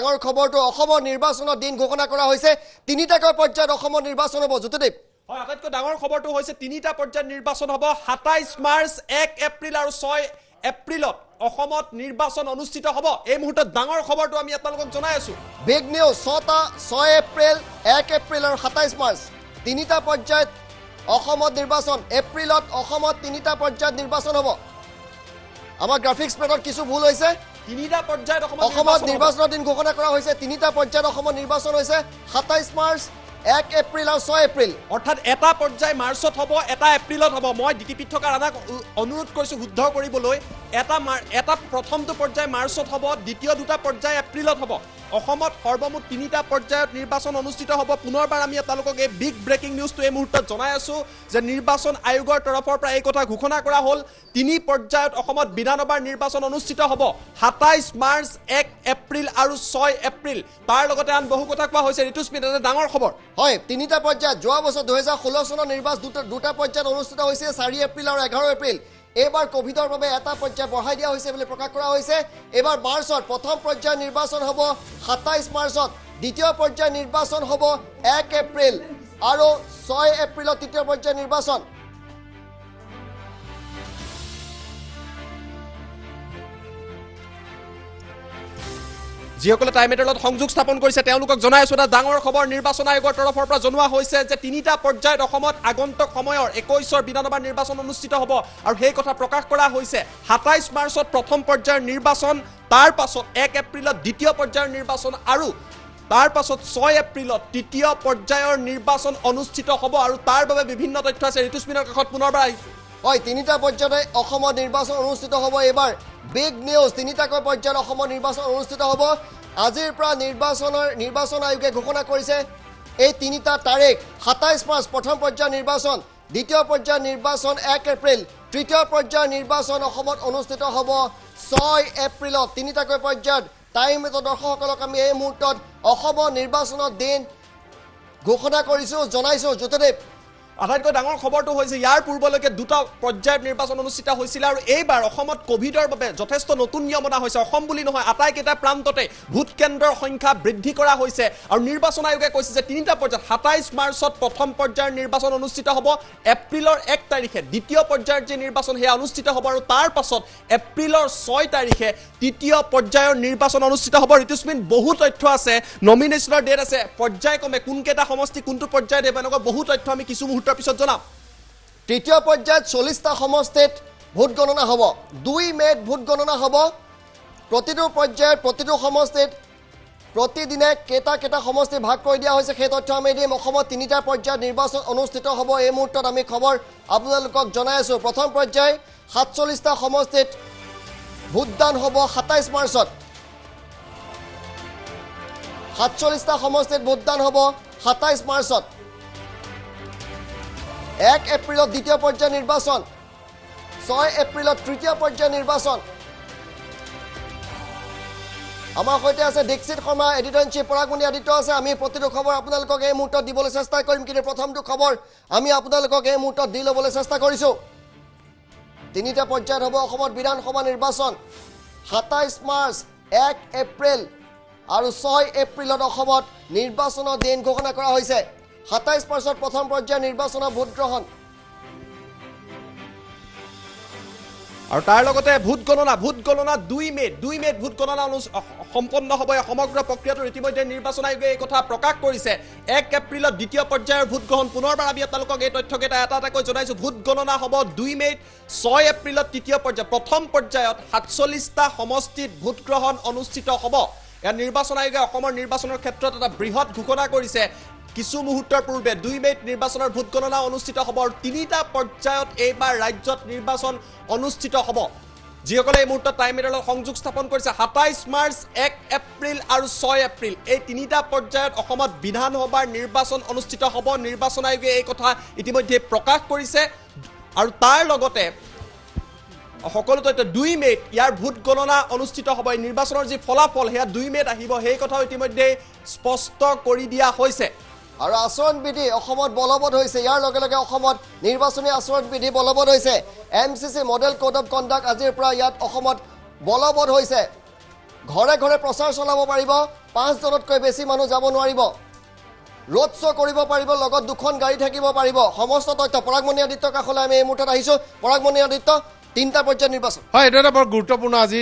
ডাঙৰ খবৰটো অসমৰ নিৰ্বাচনৰ দিন ঘোষণা কৰা হৈছে তিনিটাকৈ পৰ্যায়ত অসমৰ নিৰ্বাচন হ'ব জ্যোতিদেৱ হয় আটাইতকৈ ডাঙৰ খবৰটো হৈছে তিনিটা পৰ্যায়ত নিৰ্বাচন হ'ব 27 মাৰ্চ 1 এপ্ৰিল আৰু 6 এপ্ৰিলত অসমত নিৰ্বাচন অনুষ্ঠিত হ'ব এই মুহূৰ্তত ডাঙৰ খবৰটো আমি আপোনালোকক জনাই আছো বিগ নিউজ 6 এপ্ৰিল 1 এপ্ৰিল আৰু 27 মাৰ্চ তিনিটা পৰ্যায়ত অসমত নিৰ্বাচন এপ্ৰিলত অসমত তিনিটা পৰ্যায়ত নিৰ্বাচন হ'ব আমাৰ গ্ৰাফিক্স পেডত কিছু ভুল হৈছে তিনিটা পৰ্যায়ত অসমত নিৰ্বাচনৰ দিন ঘোষণা কৰা হৈছে তিনিটা পৰ্যায়ত অসমত নিৰ্বাচন হৈছে 27 মাৰ্চ 1 এপ্ৰিল আৰু 6 এপ্ৰিল অৰ্থাৎ এটা পৰ্যায় মাৰ্চত হ'ব এটা এপ্ৰিলত হ'ব মই ডিটিপিত থকা ৰাণাক অনুৰোধ কৰিছো শুদ্ধ কৰিবলৈ এটা প্ৰথমটো পৰ্যায় মাৰ্চত হ'ব দ্বিতীয় দুটা পৰ্যায় এপ্ৰিলত হ'ব অসমত সৰ্বমুঠ তিনিটা পৰ্যায়ত নিৰ্বাচন অনুষ্ঠিত হ'ব পুনৰবাৰ আমি আপোনালোকক এই বিগ ব্ৰেকিং নিউজটো এই মুহূৰ্তত জনাই আছো যে নিৰ্বাচন আয়োগৰ তৰফৰ পৰা এই কথা ঘোষণা কৰা হ'ল তিনি পৰ্যায়ত অসমত বিধানসভাৰ নিৰ্বাচন অনুষ্ঠিত হ'ব 27 মাৰ্চ 1 এপ্ৰিল আৰু 6 এপ্ৰিল তাৰ লগতে আন বহু কথা কোৱা হৈছে ঋতুস্মিত এটা ডাঙৰ খবৰ হয় তিনিটা পৰ্যায়ত যোৱা বছৰ 2016 চনৰ নিৰ্বাচন দুটা পৰ্যায়ত অনুষ্ঠিত হৈছে 4 এপ্ৰিল আৰু 11 এপ্ৰিল এবাৰ কোভিডৰ বাবে এটা পৰ্যায় বঢ়াই দিয়া হৈছে বুলি প্ৰকাশ কৰা হৈছে এবাৰ মাৰ্চত প্ৰথম পৰ্যায় নিৰ্বাচন হ'ব 27 মাৰ্চত দ্বিতীয় পৰ্যায় নিৰ্বাচন হ'ব 1 এপ্ৰিল আৰু 6 এপ্ৰিলত তৃতীয় পৰ্যায় নিৰ্বাচন যিসকলে টাইম এটাৰত সংযোগ স্থাপন কৰিছে তেওঁলোকক জনাই আছো এটা ডাঙৰ খবৰ নিৰ্বাচন আয়োগৰ তৰফৰ পৰা জনোৱা হৈছে যে তিনিটা পৰ্যায়ত অসমত আগন্তুক সময়ৰ 21ৰ বিধানসভাৰ নিৰ্বাচন অনুষ্ঠিত হ'ব আৰু সেই কথা প্ৰকাশ কৰা হৈছে 27 মাৰ্চত প্ৰথম পৰ্যায়ৰ নিৰ্বাচন তাৰ পাছত 1 এপ্ৰিলত দ্বিতীয় পৰ্যায়ৰ নিৰ্বাচন আৰু তাৰ পাছত 6 এপ্ৰিলত তৃতীয় পৰ্যায়ৰ নিৰ্বাচন অনুষ্ঠিত হ'ব আৰু তাৰ বাবে বিভিন্ন তথ্য আছে ঋতুস্মিনৰ কাষত পুনৰবাৰ হয় তিনিটা পৰ্যায়ত অসমৰ নিৰ্বাচন অনুষ্ঠিত হ'ব এবাৰ বিগ নিউজ তিনিটাকৈ পৰ্যায়ত অসমৰ নিৰ্বাচন অনুষ্ঠিত হ'ব আজিৰ পৰা নিৰ্বাচন আয়োগে ঘোষণা কৰিছে এই তিনিটা তাৰিখ 27 মাৰ্চ প্ৰথম পৰ্যায়ৰ নিৰ্বাচন দ্বিতীয় পৰ্যায়ৰ নিৰ্বাচন 1 এপ্ৰিল তৃতীয় পৰ্যায়ৰ নিৰ্বাচন অসমত অনুষ্ঠিত হ'ব 6 এপ্ৰিলত তিনিটাকৈ পৰ্যায়ত টাইম দৰ্শকসকলক আমি এই মুহূৰ্তত অসমৰ নিৰ্বাচনৰ দিন ঘোষণা কৰিছোঁ জনাইছোঁ জ্যোতিদেৱ আটাইতকৈ ডাঙৰ খবৰটো হৈছে ইয়াৰ পূৰ্বলৈকে দুটা পৰ্যায়ত নিৰ্বাচন অনুষ্ঠিত হৈছিল আৰু এইবাৰ অসমত কোভিডৰ বাবে যথেষ্ট নতুন নিয়ম অনা হৈছে অসম বুলি নহয় আটাইকেইটা প্ৰান্ততে ভোট কেন্দ্ৰৰ সংখ্যা বৃদ্ধি কৰা হৈছে আৰু নিৰ্বাচন আয়োগে কৈছে যে তিনিটা পৰ্যায়ত 27 মাৰ্চত প্ৰথম পৰ্যায়ৰ নিৰ্বাচন অনুষ্ঠিত হ'ব এপ্ৰিলৰ 1 তাৰিখে দ্বিতীয় পৰ্যায়ৰ যে নিৰ্বাচন সেয়া অনুষ্ঠিত হ'ব আৰু তাৰ পাছত এপ্ৰিলৰ 6 তাৰিখে তৃতীয় পৰ্যায়ৰ নিৰ্বাচন অনুষ্ঠিত হ'ব ঋতুস্মিন বহু তথ্য আছে নমিনেশ্যনৰ ডেট আছে পৰ্যায়ক্ৰমে কোনকেইটা সমষ্টি কোনটো পৰ্যায়ত হ'ব এনেকুৱা বহু তথ্য আমি কিছু মুহূৰ্ত পিছত জনাম তৃতীয় পৰ্যায়ত 40টা সমষ্টিত ভোট গণনা হ'ব 2 মেত ভোট গণনা হ'ব প্ৰতিটো পৰ্যায়ত প্ৰতিটো সমষ্টিত প্ৰতিদিনে কেইটা সমষ্টি ভাগ কৰি দিয়া হৈছে সেই তথ্য আমি দিম অসমত তিনিটা পৰ্যায়ত নিৰ্বাচন অনুষ্ঠিত হ'ব এই মুহূৰ্তত আমি খবৰ আপোনালোকক জনাই আছোঁ প্ৰথম পৰ্যায় 47টা সমষ্টিত ভোটদান হ'ব 27 মাৰ্চত 47টা সমষ্টিত ভোটদান হ'ব 27 মাৰ্চত 1 এপ্ৰিলত দ্বিতীয় পৰ্যায়ৰ নিৰ্বাচন 6 এপ্ৰিলত তৃতীয় পৰ্যায়ৰ নিৰ্বাচন আমাৰ সৈতে আছে Dikshit Sharma editor in chief Paragmani Aditya আছে আমি প্ৰতিটো খবৰ আপোনালোকক এই মুহূৰ্তত দিবলৈ চেষ্টা কৰিম কিন্তু প্ৰথমটো খবৰ আমি আপোনালোকক এই মুহূৰ্তত দি ল'বলৈ চেষ্টা কৰিছোঁ তিনিটা পৰ্যায়ত হ'ব অসমত বিধানসভা নিৰ্বাচন 27 মাৰ্চ 1 এপ্ৰিল আৰু 6 এপ্ৰিলত অসমত নিৰ্বাচনৰ দিন ঘোষণা কৰা হৈছে 27 মাৰ্চত প্ৰথম পৰ্যায়ৰ নিৰ্বাচনৰ ভোট গ্ৰহণ আৰু তাৰ লগতে ভোট গণনা 2 মেত ভোট গণনা সম্পন্ন হ'ব সমগ্ৰ প্ৰক্ৰিয়াটো ইতিমধ্যে নিৰ্বাচন আয়োগে এই কথা প্ৰকাশ কৰিছে 1 এপ্ৰিলত দ্বিতীয় পৰ্যায়ৰ ভোট গ্ৰহণ পুনৰবাৰ আমি আপোনালোকক এই তথ্যকেইটা এটাকৈ জনাইছোঁ ভোট গণনা হ'ব 2 মেত 6 এপ্ৰিলত তৃতীয় পৰ্যায় প্ৰথম পৰ্যায়ত 47টা সমষ্টিত ভোট গ্ৰহণ অনুষ্ঠিত হ'ব ইয়াৰ নিৰ্বাচন আয়োগে অসমৰ নিৰ্বাচনৰ ক্ষেত্ৰত এটা বৃহৎ ঘোষণা কৰিছে কিছু মুহূৰ্তৰ পূৰ্বে 2 মেত নিৰ্বাচনৰ ভোট গণনা অনুষ্ঠিত হ'ব আৰু তিনিটা পৰ্যায়ত এইবাৰ ৰাজ্যত নিৰ্বাচন অনুষ্ঠিত হ'ব যিসকলে এই মুহূৰ্তত টাইম এটাৰত সংযোগ স্থাপন কৰিছে 27 মাৰ্চ 1 এপ্ৰিল আৰু 6 এপ্ৰিল এই তিনিটা পৰ্যায়ত অসমত বিধানসভাৰ নিৰ্বাচন অনুষ্ঠিত হ'ব নিৰ্বাচন আয়োগে এই কথা ইতিমধ্যে প্ৰকাশ কৰিছে আৰু তাৰ লগতে সকলো তথ্য 2 মেত ইয়াৰ ভোট গণনা অনুষ্ঠিত হ'ব এই নিৰ্বাচনৰ যি ফলাফল সেয়া 2 মেত আহিব সেই কথাও ইতিমধ্যে স্পষ্ট কৰি দিয়া হৈছে আৰু আচৰণ বিধি অসমত বলবৎ হৈছে ইয়াৰ লগে লগে অসমত নিৰ্বাচনী আচৰণ বিধি বলবৎ হৈছে MCC model code of conduct আজিৰ পৰা ইয়াত অসমত বলবৎ হৈছে ঘৰে ঘৰে প্ৰচাৰ চলাব পাৰিব 5জনতকৈ বেছি মানুহ যাব নোৱাৰিব ৰোড শ্ব' কৰিব পাৰিব লগত দুখন গাড়ী থাকিব পাৰিব সমস্ত তথ্য পৰাগমণি আদিত্য কাষলৈ আমি এই মুহূৰ্তত আহিছোঁ পৰাগমণি আদিত্য 3টা পৰ্যায়ৰ নিৰ্বাচন হয় এটা এটা বৰ গুৰুত্বপূৰ্ণ আজি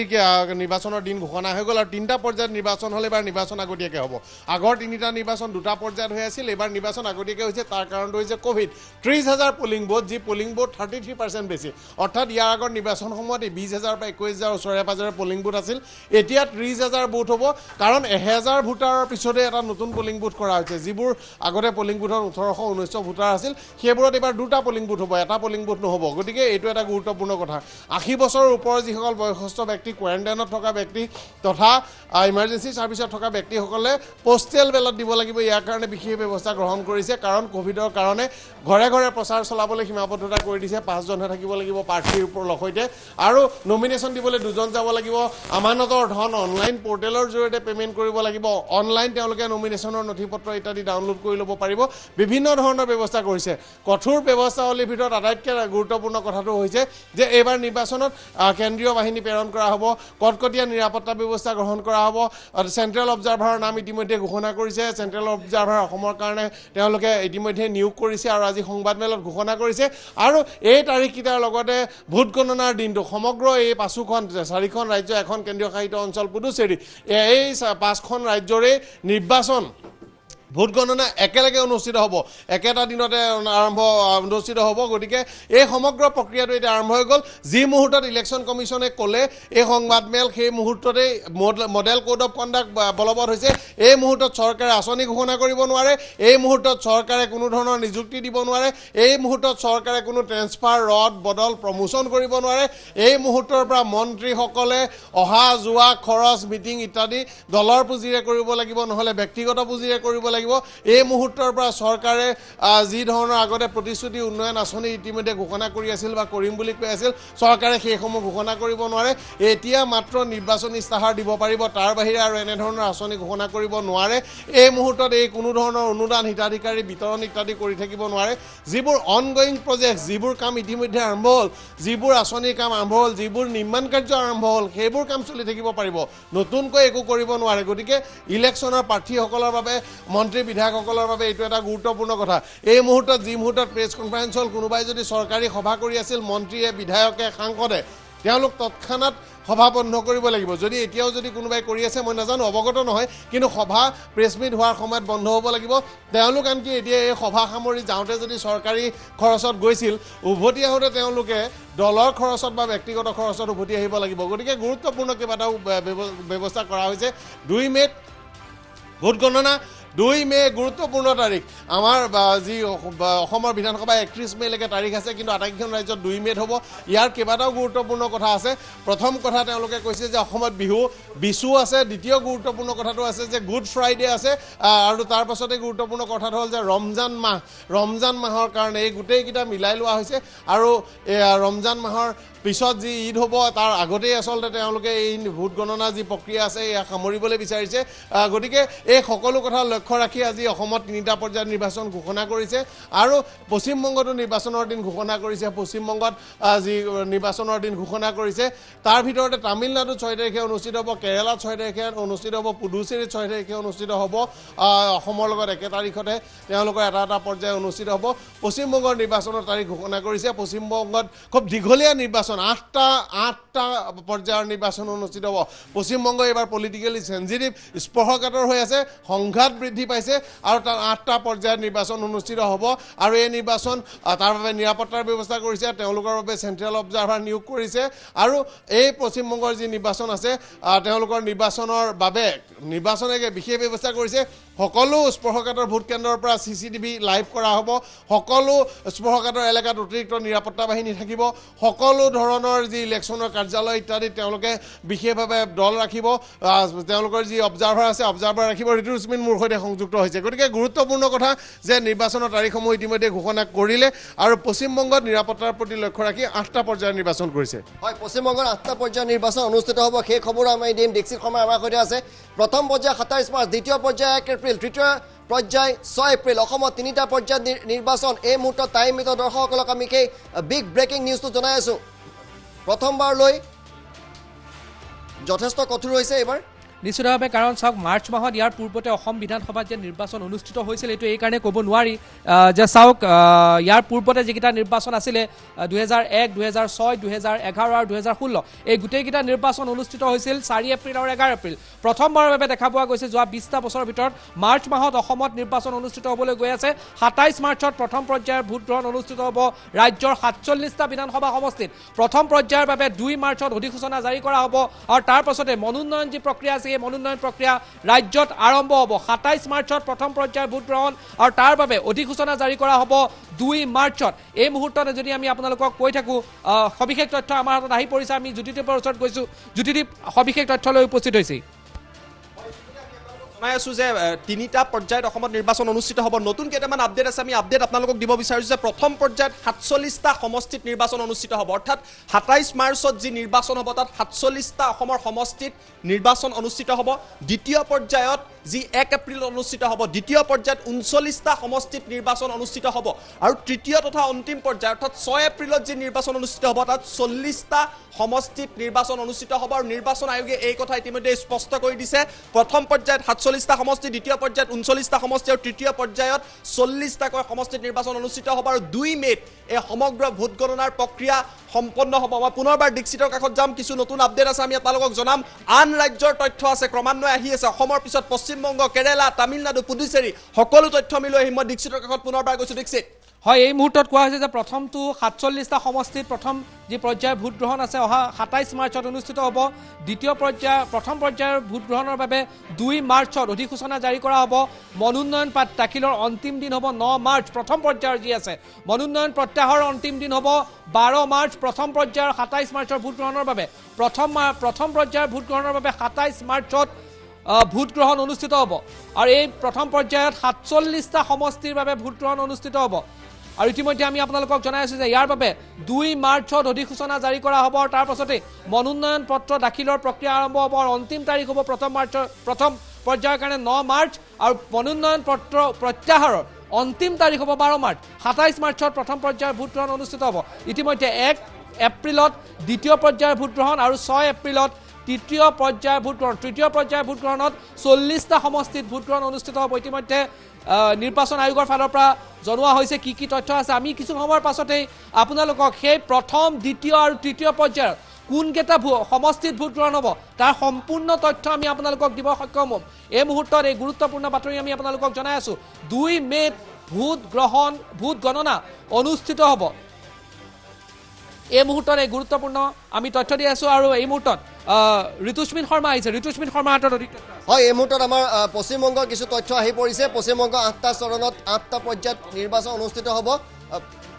নিৰ্বাচনৰ দিন ঘোষণা হৈ গ'ল আৰু 3টা পৰ্যায়ত নিৰ্বাচন হ'লে এবাৰ নিৰ্বাচন আগতীয়াকৈ হ'ব আগৰ 3টা নিৰ্বাচন 2টা পৰ্যায়ত হৈ আছিল এবাৰ নিৰ্বাচন আগতীয়াকৈ হৈছে তাৰ কাৰণটো হৈছে কোভিড 30,000 পলিং বুথ যি পলিং বুথ 33% বেছি অৰ্থাৎ ইয়াৰ আগৰ নিৰ্বাচনসমূহত 20,000 পৰা 21,000 ওচৰে পাজৰে পলিং বুথ আছিল এতিয়া 30,000 বুথ হ'ব কাৰণ 1,000 ভোটাৰৰ পিছতে এটা নতুন পলিং বুথ কৰা হৈছে যিবোৰ আগতে পলিং বুথত 1800-1900 ভোটাৰ আছিল সেইবোৰত এবাৰ 2টা পলিং বুথ হ'ব এটা পলিং বুথ নহ'ব গতিকে এইটো এটা গুৰুত্বপূৰ্ণ কথা 80 বছৰৰ ওপৰৰ যিসকল বয়সস্থ ব্যক্তি কোৱাৰেণ্টাইনত থকা ব্যক্তি তথা ইমাৰ্জেঞ্চি ছাৰ্ভিচত থকা ব্যক্তিসকলে পোষ্টেল বেলট দিব লাগিব ইয়াৰ কাৰণে বিশেষ ব্যৱস্থা গ্ৰহণ কৰিছে কাৰণ কোভিডৰ কাৰণে ঘৰে ঘৰে প্ৰচাৰ চলাবলৈ সীমাবদ্ধতা কৰি দিছে 5জনহে থাকিব লাগিব প্ৰাৰ্থীৰ সৈতে আৰু নমিনেশ্যন দিবলৈ 2জন যাব লাগিব আমানতৰ ধন অনলাইন পৰ্টেলৰ জৰিয়তে পে'মেণ্ট কৰিব লাগিব অনলাইন তেওঁলোকে নমিনেশ্যনৰ নথিপত্ৰ ইত্যাদি ডাউনলোড কৰি ল'ব পাৰিব বিভিন্ন ধৰণৰ ব্যৱস্থা কৰিছে কঠোৰ ব্যৱস্থাৱলীৰ ভিতৰত আটাইতকৈ গুৰুত্বপূৰ্ণ কথাটো হৈছে যে এইবাৰ নিৰ্বাচনত কেন্দ্ৰীয় বাহিনী প্ৰেৰণ কৰা হ'ব কটকটীয়া নিৰাপত্তা ব্যৱস্থা গ্ৰহণ কৰা হ'ব চেণ্ট্ৰেল অবজাৰ্ভাৰৰ নাম ইতিমধ্যে ঘোষণা কৰিছে চেণ্ট্ৰেল অবজাৰ্ভাৰ অসমৰ কাৰণে তেওঁলোকে ইতিমধ্যে নিয়োগ কৰিছে আৰু আজি সংবাদমেলত ঘোষণা কৰিছে আৰু এই তাৰিখকেইটাৰ লগতে ভোট গণনাৰ দিনটো সমগ্ৰ এই 4খন ৰাজ্য এখন কেন্দ্ৰীয় শাসিত অঞ্চল পুডুচেৰী এই 5খন ৰাজ্যৰে নিৰ্বাচন ভোট গণনা একেলগে অনুষ্ঠিত হ'ব একেটা দিনতে অনুষ্ঠিত হ'ব গতিকে এই সমগ্ৰ প্ৰক্ৰিয়াটো এতিয়া আৰম্ভ হৈ গ'ল যি মুহূৰ্তত ইলেকশ্যন কমিশ্যনে ক'লে এই সংবাদমেল সেই মুহূৰ্ততেই মডেল কোড অফ কণ্ডাক্ট বলবৎ হৈছে এই মুহূৰ্তত চৰকাৰে আঁচনি ঘোষণা কৰিব নোৱাৰে এই মুহূৰ্তত চৰকাৰে কোনো ধৰণৰ নিযুক্তি দিব নোৱাৰে এই মুহূৰ্তত চৰকাৰে কোনো ট্ৰেন্সফাৰ ৰদ বদল প্ৰমোশ্যন কৰিব নোৱাৰে এই মুহূৰ্তৰ পৰা মন্ত্ৰীসকলে অহা যোৱা খৰচ মিটিং ইত্যাদি দলৰ পুঁজিৰে কৰিব লাগিব নহ'লে ব্যক্তিগত পুঁজিৰে কৰিব লাগিব এই মুহূৰ্তৰ পৰা চৰকাৰে যি ধৰণৰ আগতে প্ৰতিশ্ৰুতি উন্নয়ন আঁচনি ইতিমধ্যে ঘোষণা কৰি আছিল বা কৰিম বুলি কৈ আছিল চৰকাৰে সেইসমূহ ঘোষণা কৰিব নোৱাৰে এতিয়া মাত্ৰ নিৰ্বাচনী ইস্তাহাৰ দিব পাৰিব তাৰ বাহিৰে আৰু এনেধৰণৰ আঁচনি ঘোষণা কৰিব নোৱাৰে এই মুহূৰ্তত এই কোনো ধৰণৰ অনুদান হিতাধিকাৰী বিতৰণ ইত্যাদি কৰি থাকিব নোৱাৰে যিবোৰ অনগয়িং প্ৰজেক্ট যিবোৰ কাম ইতিমধ্যে আৰম্ভ হ'ল যিবোৰ আঁচনিৰ কাম আৰম্ভ হ'ল যিবোৰ নিৰ্মাণ কাৰ্য আৰম্ভ হ'ল সেইবোৰ কাম চলি থাকিব পাৰিব নতুনকৈ একো কৰিব নোৱাৰে গতিকে ইলেকশ্যনৰ প্ৰাৰ্থীসকলৰ বাবে মন্ত্ৰী বিধায়কসকলৰ বাবে এইটো এটা গুৰুত্বপূৰ্ণ কথা এই মুহূৰ্তত যি মুহূৰ্তত প্ৰেছ কনফাৰেন্স হ'ল কোনোবাই যদি চৰকাৰী সভা কৰি আছিল মন্ত্ৰীয়ে বিধায়কে সাংসদে তেওঁলোক তৎক্ষণাৎ সভা বন্ধ কৰিব লাগিব যদি এতিয়াও যদি কোনোবাই কৰি আছে মই নাজানো অৱগত নহয় কিন্তু সভা প্ৰেছ মিট হোৱাৰ সময়ত বন্ধ হ'ব লাগিব তেওঁলোক আনকি এতিয়া এই সভা সামৰি যাওঁতে যদি চৰকাৰী খৰচত গৈছিল উভতি আহোঁতে তেওঁলোকে দলৰ খৰচত বা ব্যক্তিগত খৰচত উভতি আহিব লাগিব গতিকে গুৰুত্বপূৰ্ণ কেইবাটাও ব্যৱস্থা কৰা হৈছে 2 মে'ত ভোট গণনা 2 মে গুৰুত্বপূৰ্ণ তাৰিখ আমাৰ যি অসমৰ বিধানসভা 31 মেলৈকে তাৰিখ আছে কিন্তু আটাইকেইখন ৰাজ্যত 2 মে'ত হ'ব ইয়াৰ কেইবাটাও গুৰুত্বপূৰ্ণ কথা আছে প্ৰথম কথা তেওঁলোকে কৈছে যে অসমত বিহু আছে দ্বিতীয় গুৰুত্বপূৰ্ণ কথাটো আছে যে গুড ফ্ৰাইডে আছে আৰু তাৰ পাছতে গুৰুত্বপূৰ্ণ কথাটো হ'ল যে ৰমজান মাহৰ কাৰণে এই গোটেইকেইটা মিলাই লোৱা হৈছে আৰু ৰমজান মাহৰ পিছত যি ঈদ হ'ব তাৰ আগতেই আচলতে তেওঁলোকে এই ভোট গণনা যি প্ৰক্ৰিয়া আছে এয়া সামৰিবলৈ বিচাৰিছে গতিকে এই সকলো কথা লক্ষ্য ৰাখি আজি অসমত 3টা পৰ্যায়ত নিৰ্বাচন ঘোষণা কৰিছে আৰু পশ্চিমবংগতো নিৰ্বাচনৰ দিন ঘোষণা কৰিছে পশ্চিমবংগত যি নিৰ্বাচনৰ দিন ঘোষণা কৰিছে তাৰ ভিতৰতে তামিলনাডুত 6 তাৰিখে অনুষ্ঠিত হ'ব কেৰালাত 6 তাৰিখে অনুষ্ঠিত হ'ব পুডুচেৰীত 6 তাৰিখে অনুষ্ঠিত হ'ব অসমৰ লগত একে তাৰিখতে তেওঁলোকৰ এটা পৰ্যায় অনুষ্ঠিত হ'ব পশ্চিমবংগৰ নিৰ্বাচনৰ তাৰিখ ঘোষণা কৰিছে পশ্চিমবংগত খুব দীঘলীয়া নিৰ্বাচন 8টা পৰ্যায়ৰ নিৰ্বাচন অনুষ্ঠিত হ'ব পশ্চিমবংগ এবাৰ পলিটিকেলি সেনজিটিভ স্পৰ্শকাতৰ হৈ আছে সংঘাত বৃদ্ধি পাইছে আৰু তাৰ 8টা পৰ্যায়ৰ নিৰ্বাচন অনুষ্ঠিত হ'ব আৰু এই নিৰ্বাচন তাৰ বাবে নিৰাপত্তাৰ ব্যৱস্থা কৰিছে তেওঁলোকৰ বাবে চেণ্ট্ৰেল অবজাৰ্ভাৰ নিয়োগ কৰিছে আৰু এই পশ্চিমবংগৰ যি নিৰ্বাচন আছে তেওঁলোকৰ নিৰ্বাচনৰ বাবে নিৰ্বাচনে বিশেষ ব্যৱস্থা কৰিছে সকলো স্পৰ্শকাতৰ ভোট কেন্দ্ৰৰ পৰা CCTV লাইভ কৰা হ'ব সকলো স্পৰ্শকাতৰ এলেকাত অতিৰিক্ত নিৰাপত্তা বাহিনী থাকিব সকলো ধৰণৰ যি ইলেকশ্যনৰ কাৰ্যালয় ইত্যাদি তেওঁলোকে বিশেষভাৱে দল ৰাখিব তেওঁলোকৰ যি অবজাৰ্ভাৰ আছে অবজাৰ্ভাৰ ৰাখিব ঋতুস্মিন মোৰ সৈতে সংযুক্ত হৈছে গতিকে গুৰুত্বপূৰ্ণ কথা যে নিৰ্বাচনৰ তাৰিখসমূহ ইতিমধ্যে ঘোষণা কৰিলে আৰু পশ্চিমবংগত নিৰাপত্তাৰ প্ৰতি লক্ষ্য ৰাখি 8টা পৰ্যায়ৰ নিৰ্বাচন কৰিছে হয় পশ্চিমবংগৰ 8টা পৰ্যায়ৰ নিৰ্বাচন অনুষ্ঠিত হ'ব সেই খবৰ আমি দিম দীক্ষিত শৰ্মা আমাৰ সৈতে আছে প্ৰথম পৰ্যায় 27 মাৰ্চ দ্বিতীয় পৰ্যায় 1 এপ্ৰিল তৃতীয় পৰ্যায় 6 এপ্ৰিল অসমত 3টা পৰ্যায়ত নিৰ্বাচন এই মুহূৰ্তত টাইম মিটৰ দৰ্শকসকলক আমি সেই বিগ ব্ৰেকিং নিউজটো জনাই আছোঁ প্ৰথমবাৰলৈ যথেষ্ট কঠোৰ হৈছে এইবাৰ নিশ্চিতভাৱে কাৰণ চাওক মাৰ্চ মাহত ইয়াৰ পূৰ্বতে অসম বিধানসভাত যে নিৰ্বাচন অনুষ্ঠিত হৈছিল এইটো এই কাৰণে ক'ব নোৱাৰি যে চাওক ইয়াৰ পূৰ্বতে যিকেইটা নিৰ্বাচন আছিলে 2001 2006 2011 আৰু 2016 এই গোটেইকেইটা নিৰ্বাচন অনুষ্ঠিত হৈছিল 4 এপ্ৰিল আৰু 11 এপ্ৰিল প্ৰথমবাৰৰ বাবে দেখা পোৱা গৈছে যোৱা 20টা বছৰৰ ভিতৰত মাৰ্চ মাহত অসমত নিৰ্বাচন অনুষ্ঠিত হ'বলৈ গৈ আছে 27 মাৰ্চত প্ৰথম পৰ্যায়ৰ ভোট গ্ৰহণ অনুষ্ঠিত হ'ব ৰাজ্যৰ 47টা বিধানসভা সমষ্টিত প্ৰথম পৰ্যায়ৰ বাবে 2 মাৰ্চত অধিসূচনা জাৰি কৰা হ'ব আৰু তাৰ পাছতে মনোনয়ন যি প্ৰক্ৰিয়া আছে এই মনোনয়ন প্ৰক্ৰিয়া ৰাজ্যত আৰম্ভ হ'ব 27 মাৰ্চত প্ৰথম পৰ্যায়ৰ ভোট গ্ৰহণ আৰু তাৰ বাবে অধিসূচনা জাৰি কৰা হ'ব 2 মাৰ্চত এই মুহূৰ্ততে যদি আমি আপোনালোকক কৈ থাকো সবিশেষ তথ্য আমাৰ হাতত আহি পৰিছে আমি জ্যোতিদীপৰ ওচৰত গৈছো জ্যোতিদীপ সবিশেষ তথ্যলৈ উপস্থিত হৈছে জনাই আছো যে 3টা পৰ্যায়ত অসমত নিৰ্বাচন অনুষ্ঠিত হ'ব নতুন কেইটামান আপডেট আছে আমি আপডেট আপোনালোকক দিব বিচাৰিছো যে প্ৰথম পৰ্যায়ত 47টা সমষ্টিত নিৰ্বাচন অনুষ্ঠিত হ'ব অৰ্থাৎ 27 মাৰ্চত যি নিৰ্বাচন হ'ব তাত 47টা অসমৰ সমষ্টিত নিৰ্বাচন অনুষ্ঠিত হ'ব দ্বিতীয় পৰ্যায়ত যি 1 এপ্ৰিল অনুষ্ঠিত হ'ব দ্বিতীয় পৰ্যায়ত 39টা সমষ্টিত নিৰ্বাচন অনুষ্ঠিত হ'ব আৰু তৃতীয় তথা অন্তিম পৰ্যায় অৰ্থাৎ 6 এপ্ৰিলত যি নিৰ্বাচন অনুষ্ঠিত হ'ব তাত 40টা সমষ্টিত নিৰ্বাচন অনুষ্ঠিত হ'ব আৰু নিৰ্বাচন আয়োগে এই কথা ইতিমধ্যে স্পষ্ট কৰি দিছে প্ৰথম পৰ্যায়ত 47টা সমষ্টি দ্বিতীয় পৰ্যায়ত 39টা সমষ্টি আৰু তৃতীয় পৰ্যায়ত 40টাকৈ সমষ্টিত নিৰ্বাচন অনুষ্ঠিত হ'ব আৰু 2 মে'ত এই সমগ্ৰ ভোট গণনাৰ প্ৰক্ৰিয়া সম্পন্ন হ'ব মই পুনৰবাৰ দীক্ষিতৰ কাষত যাম কিছু নতুন আপডেট আছে আমি আপোনালোকক জনাম আন ৰাজ্যৰ তথ্য আছে ক্ৰমান্বয়ে আহি আছে অসমৰ পিছত পশ্চিমবংগ কেৰালা তামিলনাডু পুডুচেৰী সকলো তথ্য মিলি আহি মই দীক্ষিতৰ কাষত পুনৰবাৰ গৈছো দীক্ষিত হয় এই মুহূৰ্তত কোৱা হৈছে যে প্ৰথমটো 47টা সমষ্টিত প্ৰথম যি পৰ্যায়ৰ ভোট গ্ৰহণ আছে অহা 27 মাৰ্চত অনুষ্ঠিত হ'ব দ্বিতীয় পৰ্যায় প্ৰথম পৰ্যায়ৰ ভোট গ্ৰহণৰ বাবে 2 মাৰ্চত অধিসূচনা জাৰি কৰা হ'ব মনোনয়ন দাখিলৰ অন্তিম দিন হ'ব 9 মাৰ্চ প্ৰথম পৰ্যায়ৰ যি আছে মনোনয়ন প্ৰত্যাহাৰৰ অন্তিম দিন হ'ব 12 মাৰ্চ প্ৰথম পৰ্যায়ৰ 27 মাৰ্চৰ ভোট গ্ৰহণৰ বাবে প্ৰথম পৰ্যায়ৰ ভোট গ্ৰহণৰ বাবে 27 মাৰ্চত ভোট গ্ৰহণ অনুষ্ঠিত হ'ব আৰু এই প্ৰথম পৰ্যায়ত 47টা সমষ্টিৰ বাবে ভোট গ্ৰহণ অনুষ্ঠিত হ'ব আৰু ইতিমধ্যে আমি আপোনালোকক জনাই আছো যে ইয়াৰ বাবে 2 মাৰ্চত অধিসূচনা জাৰি কৰা হ'ব আৰু তাৰ পাছতে মনোনয়ন পত্ৰ দাখিলৰ প্ৰক্ৰিয়া আৰম্ভ হ'ব আৰু অন্তিম তাৰিখ হ'ব প্ৰথম পৰ্যায়ৰ কাৰণে 9 মাৰ্চ আৰু মনোনয়ন পত্ৰ প্ৰত্যাহাৰৰ অন্তিম তাৰিখ হ'ব 12 মাৰ্চ 27 মাৰ্চত প্ৰথম পৰ্যায়ৰ ভোট গ্ৰহণ অনুষ্ঠিত হ'ব ইতিমধ্যে 1 এপ্ৰিলত দ্বিতীয় পৰ্যায়ৰ ভোট গ্ৰহণ আৰু 6 এপ্ৰিলত তৃতীয় পৰ্যায়ৰ ভোট গ্ৰহণ তৃতীয় পৰ্যায়ৰ ভোট গ্ৰহণত 40টা সমষ্টিত ভোট গ্ৰহণ অনুষ্ঠিত হ'ব ইতিমধ্যে নিৰ্বাচন আয়োগৰ ফালৰ পৰা জনোৱা হৈছে কি তথ্য আছে আমি কিছু সময়ৰ পাছতেই আপোনালোকক সেই প্ৰথম দ্বিতীয় আৰু তৃতীয় পৰ্যায়ৰ কোনকেইটা সমষ্টিত ভোট গ্ৰহণ হ'ব তাৰ সম্পূৰ্ণ তথ্য আমি আপোনালোকক দিব সক্ষম হ'ম এই মুহূৰ্তত এই গুৰুত্বপূৰ্ণ বাতৰি আমি আপোনালোকক জনাই আছো 2 মে'ত ভোট গণনা অনুষ্ঠিত হ'ব এই মুহূৰ্তত এই গুৰুত্বপূৰ্ণ আমি তথ্য দি আছো আৰু এই মুহূৰ্তত ঋতুস্মিন শৰ্মা আহিছে ঋতুস্মিন শৰ্মাৰ হাতত অধিক তথ্য হয় এই মুহূৰ্তত আমাৰ পশ্চিমবংগৰ কিছু তথ্য আহি পৰিছে পশ্চিমবংগ 8টা চৰণত 8টা পৰ্যায়ত নিৰ্বাচন অনুষ্ঠিত হ'ব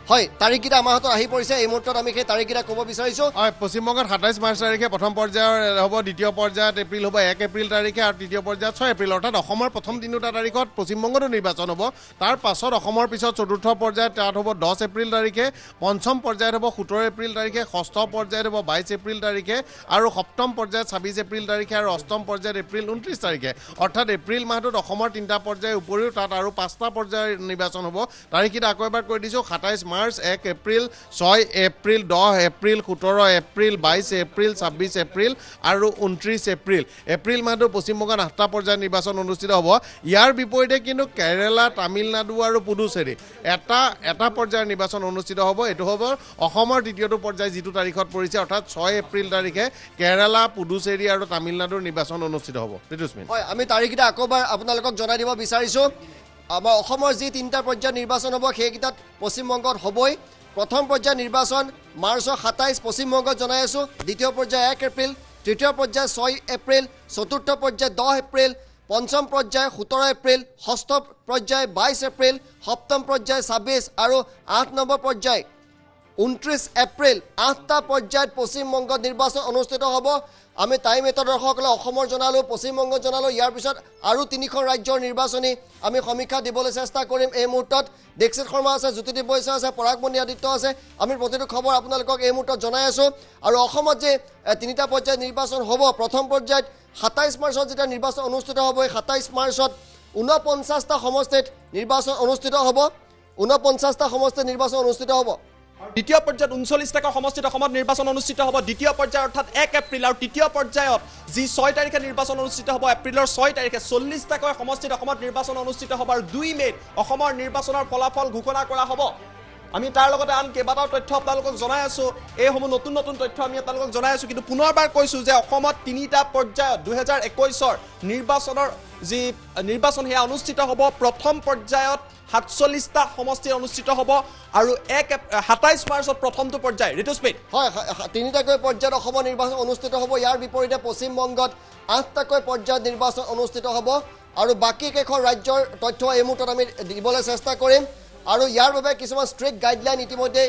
হয় তাৰিখকেইটা আমাৰ হাতত আহি পৰিছে এই মুহূৰ্তত আমি সেই তাৰিখকেইটা ক'ব বিচাৰিছোঁ হয় পশ্চিমবংগত 27 মাৰ্চ তাৰিখে প্ৰথম পৰ্যায়ৰ হ'ব দ্বিতীয় পৰ্যায়ত এপ্ৰিল হ'ব 1 এপ্ৰিল তাৰিখে আৰু তৃতীয় পৰ্যায়ত 6 এপ্ৰিল অৰ্থাৎ অসমৰ প্ৰথম 3টা তাৰিখত পশ্চিমবংগতো নিৰ্বাচন হ'ব তাৰ পাছত অসমৰ পিছত চতুৰ্থ পৰ্যায়ত তাত হ'ব 10 এপ্ৰিল তাৰিখে পঞ্চম পৰ্যায়ত হ'ব 17 এপ্ৰিল তাৰিখে ষষ্ঠ পৰ্যায়ত হ'ব 22 এপ্ৰিল তাৰিখে আৰু সপ্তম পৰ্যায়ত 26 এপ্ৰিল তাৰিখে আৰু অষ্টম পৰ্যায়ত এপ্ৰিল 29 তাৰিখে অৰ্থাৎ এপ্ৰিল মাহটোত অসমৰ 3টা পৰ্যায়ৰ উপৰিও তাত আৰু 5টা পৰ্যায়ৰ নিৰ্বাচন হ'ব তাৰিখকেইটা আকৌ এবাৰ কৈ দিছোঁ 27 মাৰ্চ 1 এপ্ৰিল 6 এপ্ৰিল 10 এপ্ৰিল 17 এপ্ৰিল 22 এপ্ৰিল 26 এপ্ৰিল আৰু 29 এপ্ৰিল এপ্ৰিল মাহটোত পশ্চিমবংগত 8টা পৰ্যায়ৰ নিৰ্বাচন অনুষ্ঠিত হ'ব ইয়াৰ বিপৰীতে কিন্তু কেৰালা তামিলনাডু আৰু পুডুচেৰী এটা পৰ্যায়ৰ নিৰ্বাচন অনুষ্ঠিত হ'ব এইটো হ'ব অসমৰ দ্বিতীয়টো পৰ্যায় যিটো তাৰিখত পৰিছে অৰ্থাৎ 6 এপ্ৰিল তাৰিখে কেৰালা পুডুচেৰী আৰু তামিলনাডুৰ নিৰ্বাচন অনুষ্ঠিত হ'ব ঋতুস্মিন হয় আমি তাৰিখকেইটা আকৌ এবাৰ আপোনালোকক জনাই দিব বিচাৰিছোঁ আমাৰ অসমৰ যি 3টা পৰ্যায়ৰ নিৰ্বাচন হ'ব সেইকেইটাত পশ্চিমবংগত হ'বই প্ৰথম পৰ্যায়ৰ নিৰ্বাচন মাৰ্চৰ 27 পশ্চিমবংগত জনাই আছোঁ দ্বিতীয় পৰ্যায় 1 এপ্ৰিল তৃতীয় পৰ্যায় 6 এপ্ৰিল চতুৰ্থ পৰ্যায় 10 এপ্ৰিল পঞ্চম পৰ্যায় 17 এপ্ৰিল ষষ্ঠ পৰ্যায় 22 এপ্ৰিল সপ্তম পৰ্যায় 26 আৰু 8 নম্বৰ পৰ্যায় 29 এপ্ৰিল 8টা পৰ্যায়ত পশ্চিমবংগত নিৰ্বাচন অনুষ্ঠিত হ'ব আমি টাইম এটা দৰ্শকসকলে অসমৰ জনালোঁ পশ্চিমবংগত জনালোঁ ইয়াৰ পিছত আৰু 3খন ৰাজ্যৰ নিৰ্বাচনী আমি সমীক্ষা দিবলৈ চেষ্টা কৰিম এই মুহূৰ্তত দীক্ষিত শৰ্মা আছে জ্যোতিদীপ বৈশ্য আছে পৰাগমণি আদিত্য আছে আমি প্ৰতিটো খবৰ আপোনালোকক এই মুহূৰ্তত জনাই আছোঁ আৰু অসমত যে 3টা পৰ্যায়ত নিৰ্বাচন হ'ব প্ৰথম পৰ্যায়ত 27 মাৰ্চত যেতিয়া নিৰ্বাচন অনুষ্ঠিত হ'ব এই 27 মাৰ্চত 49টা সমষ্টিত নিৰ্বাচন অনুষ্ঠিত হ'ব 49টা সমষ্টিত নিৰ্বাচন অনুষ্ঠিত হ'ব দ্বিতীয় পৰ্যায়ত 39টাকৈ সমষ্টিত অসমত নিৰ্বাচন অনুষ্ঠিত হ'ব দ্বিতীয় পৰ্যায় অৰ্থাৎ 1 এপ্ৰিল আৰু তৃতীয় পৰ্যায়ত যি 6 তাৰিখে নিৰ্বাচন অনুষ্ঠিত হ'ব এপ্ৰিলৰ 6 তাৰিখে 40টাকৈ সমষ্টিত অসমত নিৰ্বাচন অনুষ্ঠিত হ'ব আৰু 2 মে'ত অসমৰ নিৰ্বাচনৰ ফলাফল ঘোষণা কৰা হ'ব আমি তাৰ লগতে আন কেইবাটাও তথ্য আপোনালোকক জনাই আছো এইসমূহ নতুন নতুন তথ্য আমি আপোনালোকক জনাই আছো কিন্তু পুনৰবাৰ কৈছো যে অসমত 3টা পৰ্যায়ত 2021ৰ নিৰ্বাচনৰ যি নিৰ্বাচন হেয়া অনুষ্ঠিত হ'ব প্ৰথম পৰ্যায়ত 47টা সমষ্টি অনুষ্ঠিত হ'ব আৰু 27 মাৰ্চত প্ৰথমটো পৰ্যায় ঋতুস্মিত হয় 3টাকৈ পৰ্যায়ত অসমৰ নিৰ্বাচন অনুষ্ঠিত হ'ব ইয়াৰ বিপৰীতে পশ্চিমবংগত 8টাকৈ পৰ্যায়ত নিৰ্বাচন অনুষ্ঠিত হ'ব আৰু বাকী কেইখন ৰাজ্যৰ তথ্য এই মুহূৰ্তত আমি দিবলৈ চেষ্টা কৰিম আৰু ইয়াৰ বাবে কিছুমান ষ্ট্ৰিক্ট গাইডলাইন ইতিমধ্যে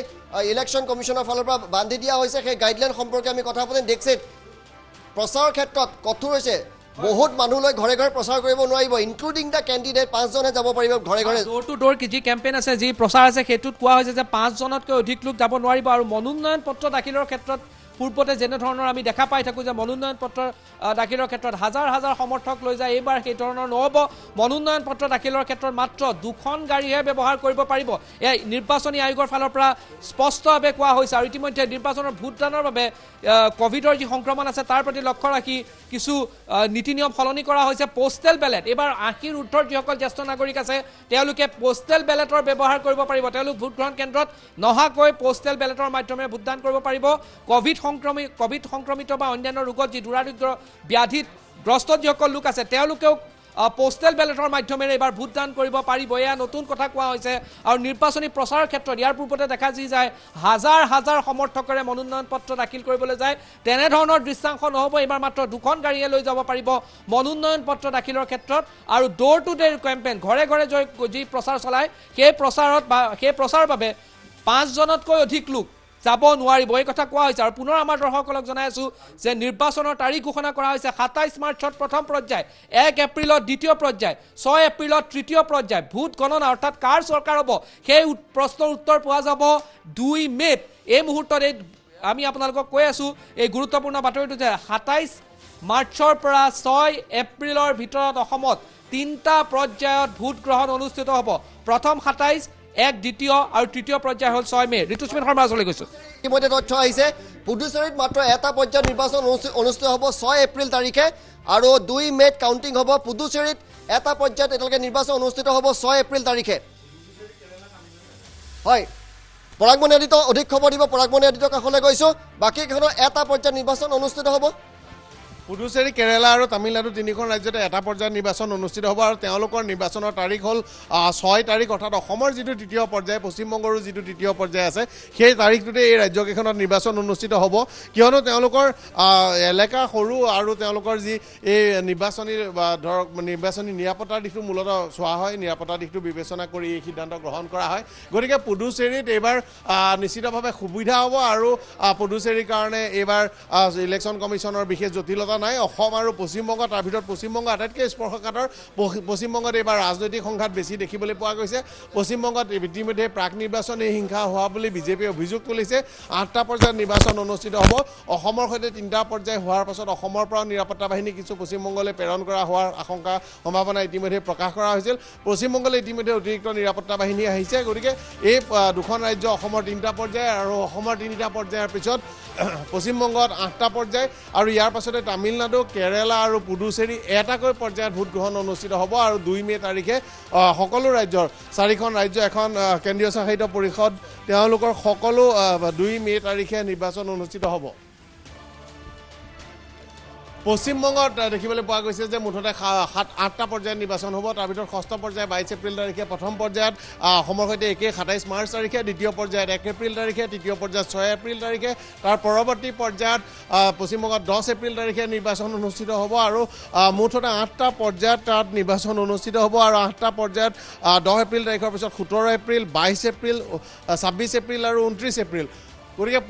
ইলেকশ্যন কমিশ্যনৰ ফালৰ পৰা বান্ধি দিয়া হৈছে সেই গাইডলাইন সম্পৰ্কে আমি কথা পাতিম দেখছিত প্ৰচাৰৰ ক্ষেত্ৰত কঠোৰ হৈছে বহুত মানুহলৈ ঘৰে ঘৰে প্ৰচাৰ কৰিব নোৱাৰিব ইনক্লুডিং দ্য কেণ্ডিডেট 5জনে যাব পাৰিব ঘৰে ঘৰে ডোৰ টু ডোৰ যি কেম্পেইন আছে যি প্ৰচাৰ আছে সেইটোত কোৱা হৈছে যে 5জনতকৈ অধিক লোক যাব নোৱাৰিব আৰু মনোনয়ন পত্ৰ দাখিলৰ ক্ষেত্ৰত পূৰ্বতে যেনে ধৰণৰ আমি দেখা পাই থাকোঁ যে মনোনয়ন পত্ৰ দাখিলৰ ক্ষেত্ৰত হাজাৰ হাজাৰ সমৰ্থক লৈ যায় এইবাৰ সেই ধৰণৰ নহ'ব মনোনয়ন পত্ৰ দাখিলৰ ক্ষেত্ৰত মাত্ৰ 2খন গাড়ীহে ব্যৱহাৰ কৰিব পাৰিব এই নিৰ্বাচনী আয়োগৰ ফালৰ পৰা স্পষ্টভাৱে কোৱা হৈছে আৰু ইতিমধ্যে নিৰ্বাচনৰ ভোটদানৰ বাবে কোভিডৰ যি সংক্ৰমণ আছে তাৰ প্ৰতি লক্ষ্য ৰাখি কিছু নীতি নিয়ম সলনি কৰা হৈছে পোষ্টেল বেলেট এইবাৰ 80ৰ ঊৰ্ধৰ যিসকল জ্যেষ্ঠ নাগৰিক আছে তেওঁলোকে পোষ্টেল বেলেটৰ ব্যৱহাৰ কৰিব পাৰিব তেওঁলোক ভোটগ্ৰহণ কেন্দ্ৰত নহাকৈ পোষ্টেল বেলেটৰ মাধ্যমেৰে ভোটদান কৰিব পাৰিব কোভিড সংক্ৰমিত বা অন্যান্য ৰোগত যি দুৰাৰোগ্য ব্যাধিত গ্ৰস্ত যিসকল লোক আছে তেওঁলোকেও পোষ্টেল বেলেটৰ মাধ্যমেৰে এবাৰ ভোটদান কৰিব পাৰিব এয়া নতুন কথা কোৱা হৈছে আৰু নিৰ্বাচনী প্ৰচাৰৰ ক্ষেত্ৰত ইয়াৰ পূৰ্বতে দেখা যি যায় হাজাৰ হাজাৰ সমৰ্থকৰে মনোনয়ন পত্ৰ দাখিল কৰিবলৈ যায় তেনেধৰণৰ দৃশ্যাংশ নহ'ব এইবাৰ মাত্ৰ 2খন গাড়ীয়ে লৈ যাব পাৰিব মনোনয়ন পত্ৰ দাখিলৰ ক্ষেত্ৰত আৰু ডোৰ টু ডোৰ কেম্পেইন ঘৰে ঘৰে যি প্ৰচাৰ চলায় সেই প্ৰচাৰৰ বাবে 5জনতকৈ অধিক লোক যাব নোৱাৰিব এই কথা কোৱা হৈছে আৰু পুনৰ আমাৰ দৰ্শকসকলক জনাই আছো যে নিৰ্বাচনৰ তাৰিখ ঘোষণা কৰা হৈছে 27 মাৰ্চত প্ৰথম পৰ্যায় 1 এপ্ৰিলত দ্বিতীয় পৰ্যায় 6 এপ্ৰিলত তৃতীয় পৰ্যায় ভোট গণনা অৰ্থাৎ কাৰ চৰকাৰ হ'ব সেই প্ৰশ্নৰ উত্তৰ পোৱা যাব 2 মে'ত এই মুহূৰ্তত আমি আপোনালোকক কৈ আছো এই গুৰুত্বপূৰ্ণ বাতৰিটো যে 27 মাৰ্চৰ পৰা 6 এপ্ৰিলৰ ভিতৰত অসমত 3টা পৰ্যায়ত ভোট গ্ৰহণ অনুষ্ঠিত হ'ব প্ৰথম 27 এক দ্বিতীয় আৰু তৃতীয় পৰ্যায় হ'ল 6 মে' ঋতুস্মিত শৰ্মা চলে গৈছো ইতিমধ্যে তথ্য আহিছে পুডুচেৰীত মাত্ৰ এটা পৰ্যায়ত নিৰ্বাচন অনুষ্ঠিত হ'ব 6 এপ্ৰিল তাৰিখে আৰু 2 মে'ত কাউণ্টিং হ'ব পুডুচেৰীত এটা পৰ্যায়ত এতিয়ালৈকে নিৰ্বাচন অনুষ্ঠিত হ'ব 6 এপ্ৰিল তাৰিখে হয় পৰাগমণি আদিত্য অধিক খবৰ দিব পৰাগমণি আদিত্যৰ কাষলৈ গৈছো বাকী কেইখনৰ এটা পৰ্যায়ত নিৰ্বাচন অনুষ্ঠিত হ'ব পুডুচেৰী কেৰালা আৰু তামিলনাডু 3খন ৰাজ্যতে এটা পৰ্যায়ত নিৰ্বাচন অনুষ্ঠিত হ'ব আৰু তেওঁলোকৰ নিৰ্বাচনৰ তাৰিখ হ'ল 6 তাৰিখ অৰ্থাৎ অসমৰ যিটো তৃতীয় পৰ্যায় পশ্চিমবংগৰো যিটো তৃতীয় পৰ্যায় আছে সেই তাৰিখটোতে এই ৰাজ্যকেইখনত নিৰ্বাচন অনুষ্ঠিত হ'ব কিয়নো তেওঁলোকৰ এলেকা সৰু আৰু তেওঁলোকৰ যি এই নিৰ্বাচনী ধৰক নিৰ্বাচনী নিৰাপত্তাৰ দিশটো মূলতঃ চোৱা হয় নিৰাপত্তাৰ দিশটো বিবেচনা কৰি এই সিদ্ধান্ত গ্ৰহণ কৰা হয় গতিকে পুডুচেৰীত এইবাৰ নিশ্চিতভাৱে সুবিধা হ'ব আৰু পুডুচেৰীৰ কাৰণে এইবাৰ ইলেকশ্যন কমিশ্যনৰ বিশেষ জটিলতা নাই অসম আৰু পশ্চিমবংগ তাৰ ভিতৰত পশ্চিমবংগ আটাইতকৈ স্পৰ্শকাতৰ পশ্চিমবংগত এইবাৰ ৰাজনৈতিক সংঘাত বেছি দেখিবলৈ পোৱা গৈছে পশ্চিমবংগত ইতিমধ্যে প্ৰাক নিৰ্বাচনী হিংসা হোৱা বুলি বিজেপিয়ে অভিযোগ তুলিছে 8টা পৰ্যায়ত নিৰ্বাচন অনুষ্ঠিত হ'ব অসমৰ সৈতে 3টা পৰ্যায় হোৱাৰ পাছত অসমৰ পৰা নিৰাপত্তা বাহিনী কিছু পশ্চিমবংগলৈ প্ৰেৰণ কৰা হোৱাৰ আশংকা সম্ভাৱনা ইতিমধ্যে প্ৰকাশ কৰা হৈছিল পশ্চিমবংগলৈ ইতিমধ্যে অতিৰিক্ত নিৰাপত্তা বাহিনী আহিছে গতিকে এই দুখন ৰাজ্য অসমৰ 3টা পৰ্যায় আৰু অসমৰ 3টা পৰ্যায়ৰ পিছত পশ্চিমবংগত 8টা পৰ্যায় আৰু ইয়াৰ পাছতে তামিলনাডু কেৰালা আৰু পুডুচেৰী এটাকৈ পৰ্যায়ত ভোট গ্ৰহণ অনুষ্ঠিত হ'ব আৰু 2 মে' তাৰিখে সকলো ৰাজ্যৰ 4খন ৰাজ্য এখন কেন্দ্ৰীয় শাসিত পৰিষদ তেওঁলোকৰ সকলো 2 মে' তাৰিখে নিৰ্বাচন অনুষ্ঠিত হ'ব পশ্চিমবংগত দেখিবলৈ পোৱা গৈছে যে মুঠতে 8টা পৰ্যায়ত নিৰ্বাচন হ'ব তাৰ ভিতৰত 6টা পৰ্যায় 22 এপ্ৰিল তাৰিখে প্ৰথম পৰ্যায়ত অসমৰ সৈতে একেই 27 মাৰ্চ তাৰিখে দ্বিতীয় পৰ্যায়ত 1 এপ্ৰিল তাৰিখে তৃতীয় পৰ্যায়ত 6 এপ্ৰিল তাৰিখে তাৰ পৰৱৰ্তী পৰ্যায়ত পশ্চিমবংগত 10 এপ্ৰিল তাৰিখে নিৰ্বাচন অনুষ্ঠিত হ'ব আৰু মুঠতে 8টা পৰ্যায়ত তাত নিৰ্বাচন অনুষ্ঠিত হ'ব আৰু 8টা পৰ্যায়ত 10 এপ্ৰিল তাৰিখৰ পিছত 17 এপ্ৰিল 22 এপ্ৰিল 26 এপ্ৰিল আৰু 29 এপ্ৰিল গতিকে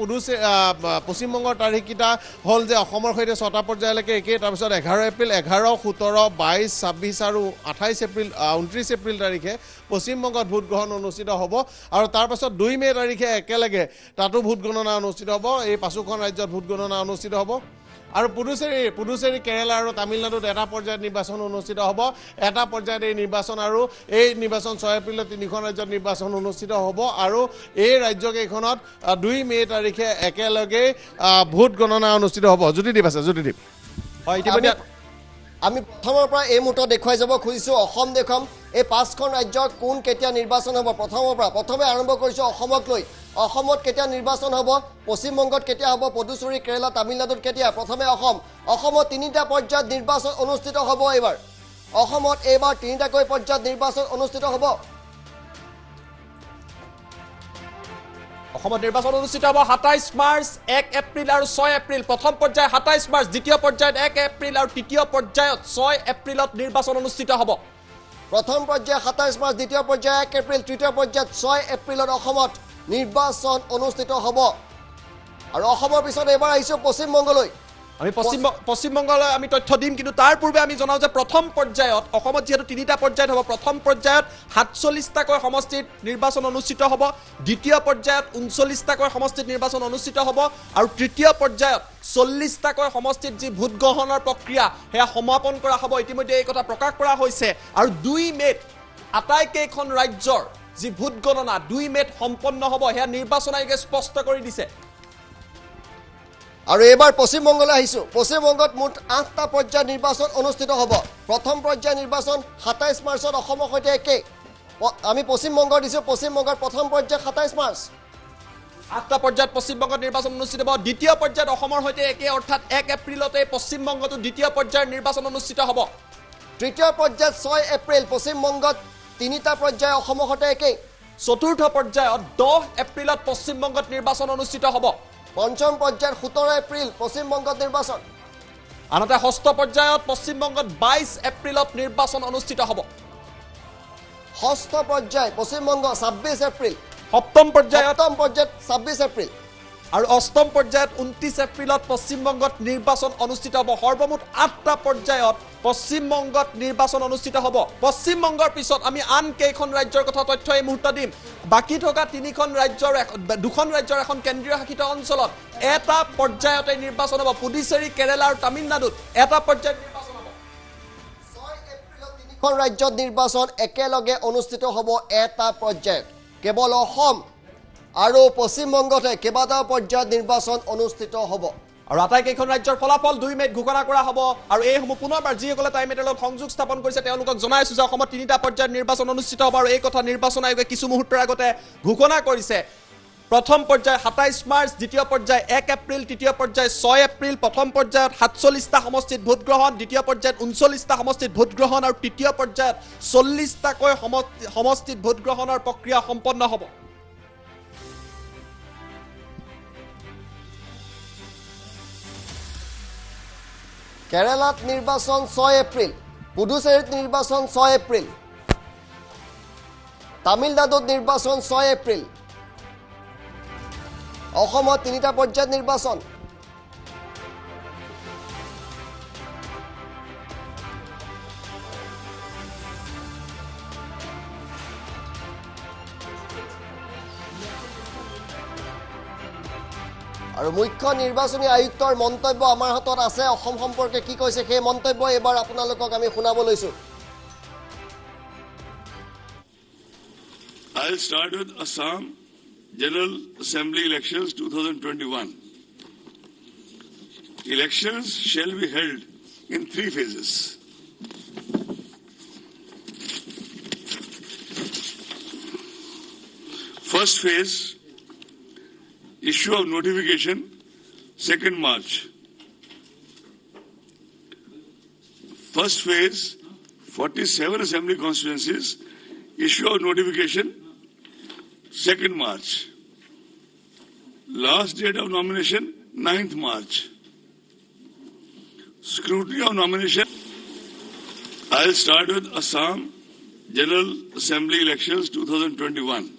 পশ্চিমবংগৰ তাৰিখকেইটা হ'ল যে অসমৰ সৈতে 6টা পৰ্যায়লৈকে একেই তাৰপিছত 11 এপ্ৰিল 11 17 22 26 আৰু 28 এপ্ৰিল 29 এপ্ৰিল তাৰিখে পশ্চিমবংগত ভোট গ্ৰহণ অনুষ্ঠিত হ'ব আৰু তাৰপাছত 2 মে' তাৰিখে একেলগে তাতো ভোট গণনা অনুষ্ঠিত হ'ব এই 5খন ৰাজ্যত ভোট গণনা অনুষ্ঠিত হ'ব আৰু পুডুচেৰী কেৰেলা আৰু তামিলনাডুত এটা পৰ্যায়ত নিৰ্বাচন অনুষ্ঠিত হ'ব এটা পৰ্যায়ত এই নিৰ্বাচন আৰু এই নিৰ্বাচন 6 এপ্ৰিলত তিনিখন ৰাজ্যত নিৰ্বাচন অনুষ্ঠিত হ'ব আৰু এই ৰাজ্যকেইখনত 2 মে তাৰিখে একেলগে ভোট গণনা অনুষ্ঠিত হ'ব জ্যোতিদীপ আছে জ্যোতিদীপ হয় ইতিমধ্যে আমি প্ৰথমৰ পৰা এই মুহূৰ্তত দেখুৱাই যাব খুজিছোঁ অসম দেখুৱাম এই 5খন ৰাজ্যৰ কোন কেতিয়া নিৰ্বাচন হ'ব প্ৰথমে আৰম্ভ কৰিছোঁ অসমক লৈ অসমত কেতিয়া নিৰ্বাচন হ'ব পশ্চিমবংগত কেতিয়া হ'ব পুডুচেৰী কেৰেলা তামিলনাডুত কেতিয়া প্ৰথমে অসমত 3টা পৰ্যায়ত নিৰ্বাচন অনুষ্ঠিত হ'ব এইবাৰ অসমত এইবাৰ 3টাকৈ পৰ্যায়ত নিৰ্বাচন অনুষ্ঠিত হ'ব অসমত নিৰ্বাচন অনুষ্ঠিত হ'ব 27 মাৰ্চ 1 এপ্ৰিল আৰু 6 এপ্ৰিল প্ৰথম পৰ্যায় 27 মাৰ্চ দ্বিতীয় পৰ্যায়ত 1 এপ্ৰিল আৰু তৃতীয় পৰ্যায়ত 6 এপ্ৰিলত নিৰ্বাচন অনুষ্ঠিত হ'ব প্ৰথম পৰ্যায় 27 মাৰ্চ দ্বিতীয় পৰ্যায় 1 এপ্ৰিল তৃতীয় পৰ্যায়ত 6 এপ্ৰিলত অসমত নিৰ্বাচন অনুষ্ঠিত হ'ব আৰু অসমৰ পিছত এবাৰ আহিছোঁ পশ্চিমবংগলৈ আমি পশ্চিমবংগলৈ আমি তথ্য দিম কিন্তু তাৰ পূৰ্বে আমি জনাও যে প্ৰথম পৰ্যায়ত অসমত যেহেতু 3টা পৰ্যায়ত হ'ব প্ৰথম পৰ্যায়ত 47টাকৈ সমষ্টিত নিৰ্বাচন অনুষ্ঠিত হ'ব দ্বিতীয় পৰ্যায়ত 39টাকৈ সমষ্টিত নিৰ্বাচন অনুষ্ঠিত হ'ব আৰু তৃতীয় পৰ্যায়ত 40টাকৈ সমষ্টিত যি ভোট গ্ৰহণৰ প্ৰক্ৰিয়া হেয়া সমাপন কৰা হ'ব ইতিমধ্যে এই কথা প্ৰকাশ কৰা হৈছে আৰু 2 মেত আটাইকেইখন ৰাজ্যৰ যি ভোট গণনা 2 মেত সম্পন্ন হ'ব হেয়া নিৰ্বাচন আয়োগে স্পষ্ট কৰি দিছে আৰু এবাৰ পশ্চিমবংগলৈ আহিছোঁ পশ্চিমবংগত মুঠ 8টা পৰ্যায়ত নিৰ্বাচন অনুষ্ঠিত হ'ব প্ৰথম পৰ্যায় নিৰ্বাচন 27 মাৰ্চত অসমৰ সৈতে একে আমি পশ্চিমবংগ দিছোঁ পশ্চিমবংগৰ প্ৰথম পৰ্যায় 27 মাৰ্চ 8টা পৰ্যায়ত পশ্চিমবংগত নিৰ্বাচন অনুষ্ঠিত হ'ব দ্বিতীয় পৰ্যায়ত অসমৰ সৈতে একে অৰ্থাৎ 1 এপ্ৰিলতে পশ্চিমবংগতো দ্বিতীয় পৰ্যায়ৰ নিৰ্বাচন অনুষ্ঠিত হ'ব তৃতীয় পৰ্যায়ত 6 এপ্ৰিল পশ্চিমবংগত 3টা পৰ্যায় অসমৰ সৈতে একে চতুৰ্থ পৰ্যায়ত 10 এপ্ৰিলত পশ্চিমবংগত নিৰ্বাচন অনুষ্ঠিত হ'ব পঞ্চম পৰ্যায়ত 17 এপ্ৰিল পশ্চিমবংগত নিৰ্বাচন আনহাতে ষষ্ঠ পৰ্যায়ত পশ্চিমবংগত 22 এপ্ৰিলত নিৰ্বাচন অনুষ্ঠিত হ'ব ষষ্ঠ পৰ্যায় পশ্চিমবংগ 26 এপ্ৰিল সপ্তম পৰ্যায়ত 26 এপ্ৰিল আৰু অষ্টম পৰ্যায়ত 29 এপ্ৰিলত পশ্চিমবংগত নিৰ্বাচন অনুষ্ঠিত হ'ব সৰ্বমুঠ 8টা পৰ্যায়ত পশ্চিমবংগত নিৰ্বাচন অনুষ্ঠিত হ'ব পশ্চিমবংগৰ পিছত আমি আন কেইখন ৰাজ্যৰ কথা তথ্য এই মুহূৰ্তত দিম বাকি থকা 2খন ৰাজ্যৰ এখন কেন্দ্ৰীয় শাসিত অঞ্চলত এটা পৰ্যায়তে নিৰ্বাচন হ'ব পুডুচেৰী কেৰেলা আৰু তামিলনাডুত এটা পৰ্যায়ত নিৰ্বাচন হ'ব 6 এপ্ৰিলত 3খন ৰাজ্যত নিৰ্বাচন একেলগে অনুষ্ঠিত হ'ব এটা পৰ্যায়ত কেৱল অসম আৰু পশ্চিমবংগতে কেইবাটাও পৰ্যায়ত নিৰ্বাচন অনুষ্ঠিত হ'ব আৰু আটাইকেইখন ৰাজ্যৰ ফলাফল 2 মেত ঘোষণা কৰা হ'ব আৰু এইসমূহ পুনৰবাৰ যিসকলে টাইম মেটাৰৰ লগত সংযোগ স্থাপন কৰিছে তেওঁলোকক জনাইছোঁ যে অসমত 3টা পৰ্যায়ত নিৰ্বাচন অনুষ্ঠিত হ'ব আৰু এই কথা নিৰ্বাচন আয়োগে কিছু মুহূৰ্তৰ আগতে ঘোষণা কৰিছে প্ৰথম পৰ্যায় 27 মাৰ্চ দ্বিতীয় পৰ্যায় 1 এপ্ৰিল তৃতীয় পৰ্যায় 6 এপ্ৰিল প্ৰথম পৰ্যায়ত 47টা সমষ্টিত ভোট গ্ৰহণ দ্বিতীয় পৰ্যায়ত 39টা সমষ্টিত ভোট গ্ৰহণ আৰু তৃতীয় পৰ্যায়ত 40টাকৈ সমষ্টিত ভোট গ্ৰহণৰ প্ৰক্ৰিয়া সম্পন্ন হ'ব কেৰেলাত নিৰ্বাচন 6 এপ্ৰিল পুডুচেৰীত নিৰ্বাচন 6 এপ্ৰিল তামিলনাডুত নিৰ্বাচন 6 এপ্ৰিল অসমত 3টা পৰ্যায়ত নিৰ্বাচন আৰু মুখ্য নিৰ্বাচনী আয়ুক্তৰ মন্তব্য আমাৰ হাতত আছে অসম সম্পৰ্কে কি কৈছে সেই মন্তব্য এবাৰ আপোনালোকক আমি শুনাব লৈছোঁ I'll start with Assam General Assembly elections 2021. Elections shall be held in 3 phases. First phase, issue of notification, 2nd March. First phase, 47 assembly constituencies, issue of notification, 2nd March. Last date of nomination, 9th March. Scrutiny of nomination. I'll start with Assam General Assembly elections 2021.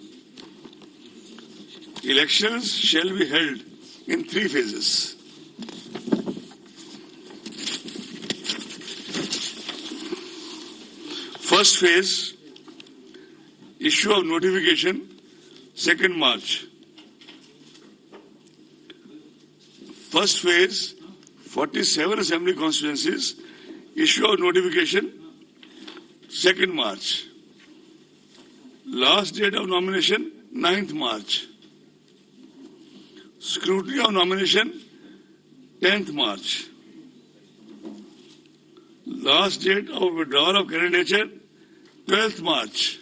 Elections shall be held in 3 phases. First phase, issue of notification, 2nd March. First phase, 47 assembly constituencies, issue of notification 2nd March. Last date of nomination 9th March. Scrutiny of nomination 10th March. Last date of withdrawal of candidature 12th March.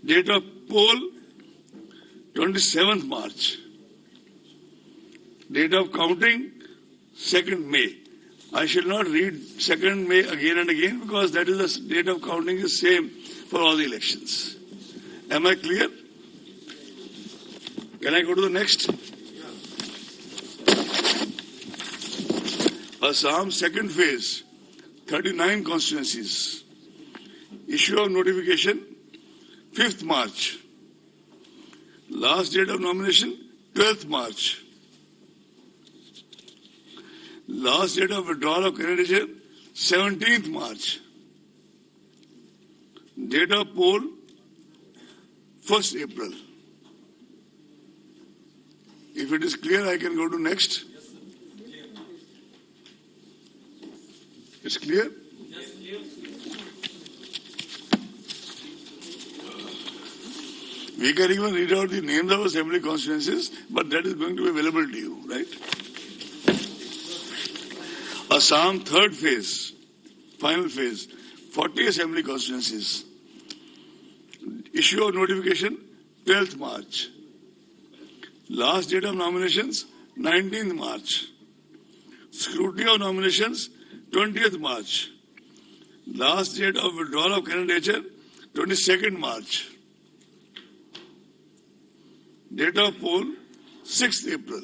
Date of poll 27th March. Date of counting 2nd May. I shall not read 2nd May again and again because that is the date of counting is same for all the elections. Am I clear? Can I go to the next? Assam second phase, 39 constituencies. Issue of notification 5th March. Last date of nomination 12th March. Last date of withdrawal of candidature 17th March. Date of poll 1st April. If it is clear, I can go to next. It's clear? We can even read out the names of assembly constituencies, but that is going to be available to you, right? Assam third phase, final phase, 40 assembly constituencies. Issue of notification 12th March. Last date of nominations 19th March. Scrutiny of nominations 20th March. Last date of withdrawal of candidature 22nd March. Date of poll 6th April.